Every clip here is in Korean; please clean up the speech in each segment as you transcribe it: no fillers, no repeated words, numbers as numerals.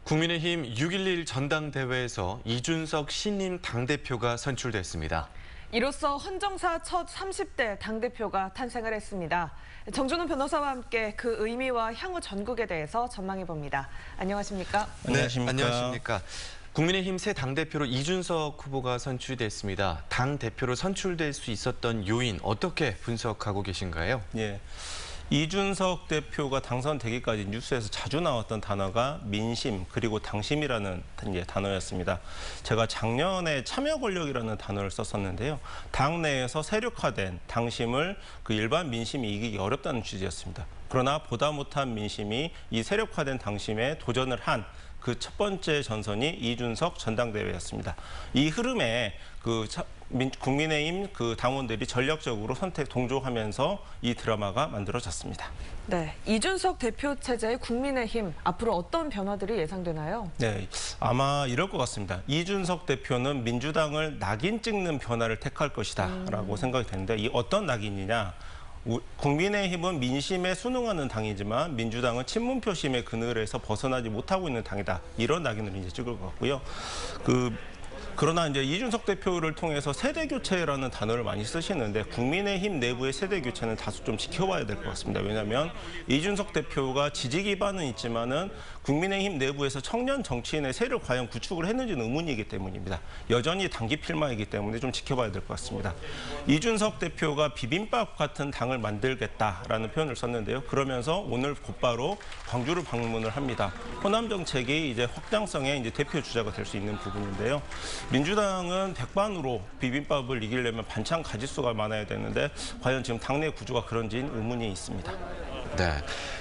국민의힘 6.11 전당대회에서 이준석 신임 당대표가 선출됐습니다. 이로써 헌정사 첫 30대 당대표가 탄생을 했습니다. 정준호 변호사와 함께 그 의미와 향후 전국에 대해서 전망해봅니다. 안녕하십니까? 네, 안녕하십니까? 국민의힘 새 당대표로 이준석 후보가 선출됐습니다. 당대표로 선출될 수 있었던 요인 어떻게 분석하고 계신가요? 예. 이준석 대표가 당선되기까지 뉴스에서 자주 나왔던 단어가 민심 그리고 당심이라는 단어였습니다. 제가 작년에 참여 권력이라는 단어를 썼었는데요. 당 내에서 세력화된 당심을 일반 민심이 이기기 어렵다는 취지였습니다. 그러나 보다 못한 민심이 이 세력화된 당심에 도전을 한 그 첫 번째 전선이 이준석 전당대회였습니다. 이 흐름에 국민의힘 당원들이 전략적으로 동조하면서 이 드라마가 만들어졌습니다. 네, 이준석 대표 체제의 국민의힘 앞으로 어떤 변화들이 예상되나요? 네, 아마 이럴 것 같습니다. 이준석 대표는 민주당을 낙인 찍는 변화를 택할 것이다라고 생각이 되는데 이 어떤 낙인이냐? 국민의힘은 민심에 순응하는 당이지만 민주당은 친문 표심의 그늘에서 벗어나지 못하고 있는 당이다. 이런 낙인을 이제 찍을 것 같고요. 그러나 이제 이준석 대표를 통해서 세대 교체라는 단어를 많이 쓰시는데 국민의힘 내부의 세대 교체는 다소 좀 지켜봐야 될 것 같습니다. 왜냐하면 이준석 대표가 지지 기반은 있지만은 국민의힘 내부에서 청년 정치인의 세를 과연 구축을 했는지는 의문이기 때문입니다. 여전히 단기 필마이기 때문에 좀 지켜봐야 될 것 같습니다. 이준석 대표가 비빔밥 같은 당을 만들겠다라는 표현을 썼는데요. 그러면서 오늘 곧바로 광주를 방문을 합니다. 호남 정책이 이제 확장성의 이제 대표 주자가 될 수 있는 부분인데요. 민주당은 백반으로 비빔밥을 이기려면 반찬 가짓수가 많아야 되는데 과연 지금 당내 구조가 그런지는 의문이 있습니다. 네,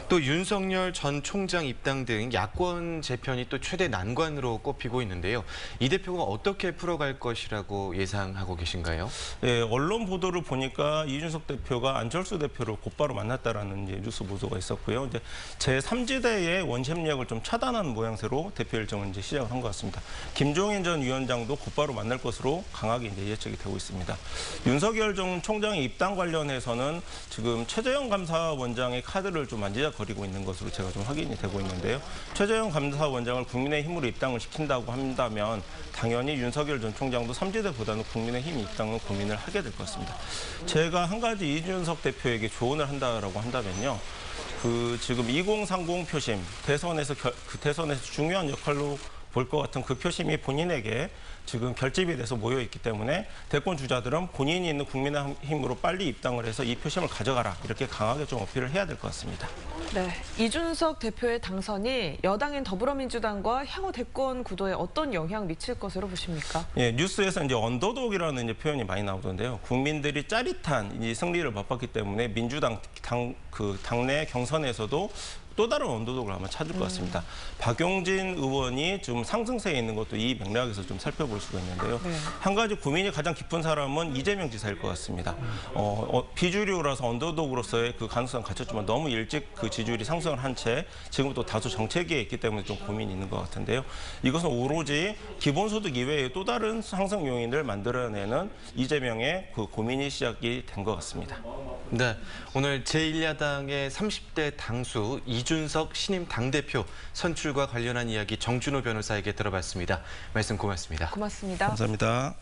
또 윤석열 전 총장 입당 등 야권 재편이 또 최대 난관으로 꼽히고 있는데요. 이 대표가 어떻게 풀어갈 것이라고 예상하고 계신가요? 네, 언론 보도를 보니까 이준석 대표가 안철수 대표를 곧바로 만났다라는 이제 뉴스 보도가 있었고요. 이제 제3지대의 원심력을 좀 차단하는 모양새로 대표 일정을 이제 시작을 한 것 같습니다. 김종인 전 위원장도 곧바로 만날 것으로 강하게 이제 예측이 되고 있습니다. 윤석열 전 총장의 입당 관련해서는 지금 최재형 감사원장의 카드를 좀 만지작거리고 있는 것으로 제가 좀 확인이 되고 있는데요. 최재형 감사원장을 국민의힘으로 입당을 시킨다고 한다면 당연히 윤석열 전 총장도 3지대보다는 국민의힘 입당을 고민을 하게 될 것 같습니다. 제가 한 가지 이준석 대표에게 조언을 한다라고 한다면요. 지금 2030 표심, 대선에서 중요한 역할로 볼 것 같은 그 표심이 본인에게 지금 결집이 돼서 모여 있기 때문에 대권 주자들은 본인이 있는 국민의힘으로 빨리 입당을 해서 이 표심을 가져가라 이렇게 강하게 좀 어필을 해야 될 것 같습니다. 네, 이준석 대표의 당선이 여당인 더불어민주당과 향후 대권 구도에 어떤 영향 미칠 것으로 보십니까? 예, 뉴스에서 이제 언더독이라는 이제 표현이 많이 나오던데요. 국민들이 짜릿한 이 승리를 맛봤기 때문에 민주당 당내 경선에서도 또 다른 언더독을 아마 찾을 것 같습니다. 박용진 의원이 좀 상승세에 있는 것도 이 맥락에서 좀 살펴볼 수가 있는데요. 네. 한 가지 고민이 가장 깊은 사람은 이재명 지사일 것 같습니다. 비주류라서 언더독으로서의 그 가능성은 갖췄지만 너무 일찍 그 지지율이 상승을 한 채 지금 또 다소 정체기에 있기 때문에 좀 고민이 있는 것 같은데요. 이것은 오로지 기본소득 이외의 또 다른 상승 요인을 만들어내는 이재명의 그 고민이 시작이 된 것 같습니다. 네, 오늘 제1야당의 30대 당수 이준석 신임 당대표 선출과 관련한 이야기 정준호 변호사에게 들어봤습니다. 말씀 고맙습니다. 고맙습니다. 감사합니다.